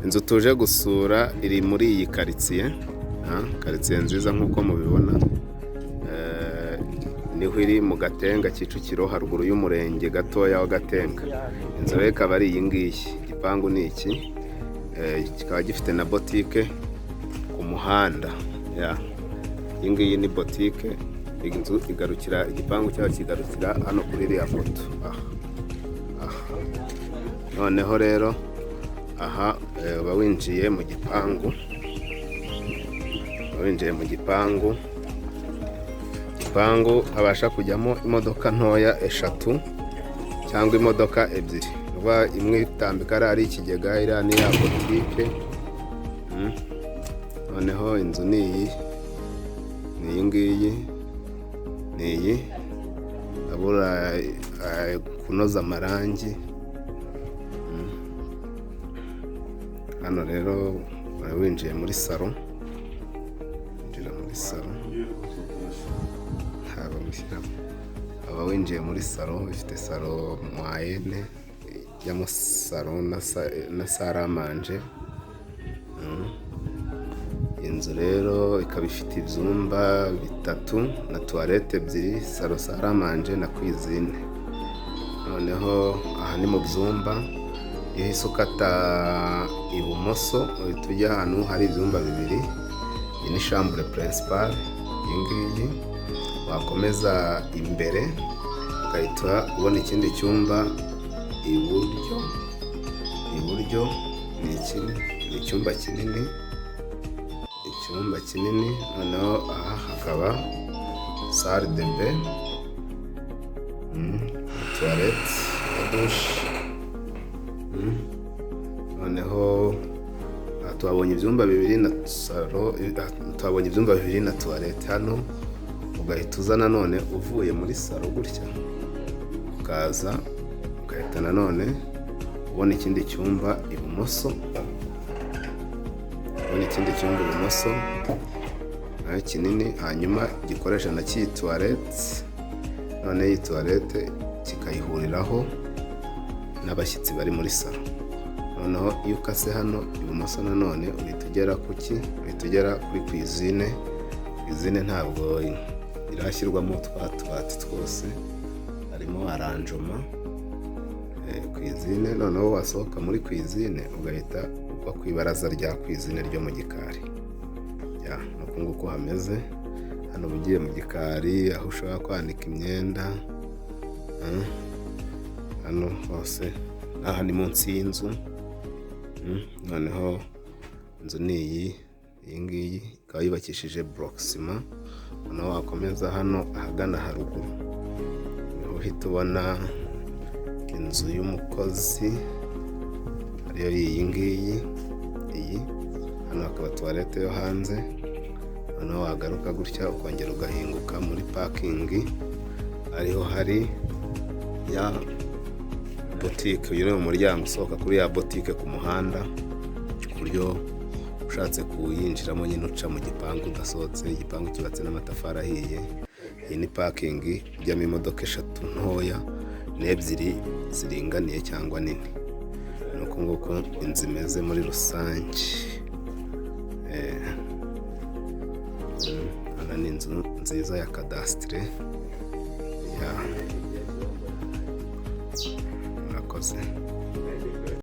Inzu tuje gusura iri muri iyi karitsiye, karitsiye nziza nk'uko mubibona. Niho iri mu Gatenga, Kicukiro, haruguru y'umurenge gatoya wa Gatenga. Inzu rero ikaba ari iyi ngiyi, igipangu ni iki, kikaba gifite na botike ku muhanda. Iyi ngiyi ni botike, inzu igarukira, igipangu cyayo kigarukira hano kuri iriya foto. Noneho rero aha uba winjiye mu gipangu, igipangu habasha kujyamo imodoka ntoya 3 cyangwa imodoka 2. Uba imwe itambika ari ikigega, iriya ni ya botike. Noneho inzu ni iyi ngiyi, ni iyi, abura kunoza amarangi. Hano rero winjiye muri salo, aba winjiye muri salo, ifite salo moyenne ijyamo salo na saramanje. Inzu rero ikaba ifite ibyumba 3 na toilette 2, salo, saramanje na cuisine. Noneho aha ni mu byumba, iyo isukata ibumoso uhita ujya ahantu hari ibyumba 2. Iyi ni chambre principale, iyi ngiyi. Wakomeza imbere ugahita ubona ikindi cyumba iburyo. Ni icyumba kinini. Noneho aha hakaba salle de bain, toilette, douche. Noneho tuhabonye ibyumba 2 na salo, tuhabonye ibyumba 2 na toilette. Hano ugahita uza nanone uvuye muri salo gutya, ukaza ugahita nanone ubona ikindi cyumba ibumoso, nayo kinini, hanyuma gikoresha na cy'iyi toilette. None iyi toilette kikayihuriraho n'abashyitsi bari muri salo. Noneho iyo ukase hano ibumoso nanone uhita ugera kuri cuisine. Cuisine ntabwo irashyirwamo twatubati twose, harimo arrangement cuisine. Noneho wasohoka muri cuisine ugahita uva ku ibaraza rya cuisine ryo mu gikari. Nuko nguko hameze hano. Ugiye mu gikari aho ushobora kwanika imyenda, hano hose. Aha ni munsi y'inzu. Noneho inzu ni iyi ngiyi, ikaba yubakishije block ciment. Noneho wakomeza hano ahagana haruguru niho uhita ubona inzu y'umukozi, ariyo iyi ngiyi. Hano hakaba toilette yo hanze. Noneho wagaruka gutya ukongera ugahinguka muri parking, ariho hari ya botike. Uyu ni umuryango usohoka kuri ya botike ku muhanda, ku buryo ushatse kuyinjiramo nyine uca mu gipangu udasohotse. Igipangu cyubatse n'amatafari ahiye. Iyi ni parking ijyamo imodoka 3 ntoya n'2 ziringaniye cyangwa nini. Nuko nguko inzu imeze muri rusange. Hano ni inzu nziza ya cadastre. Murakoze.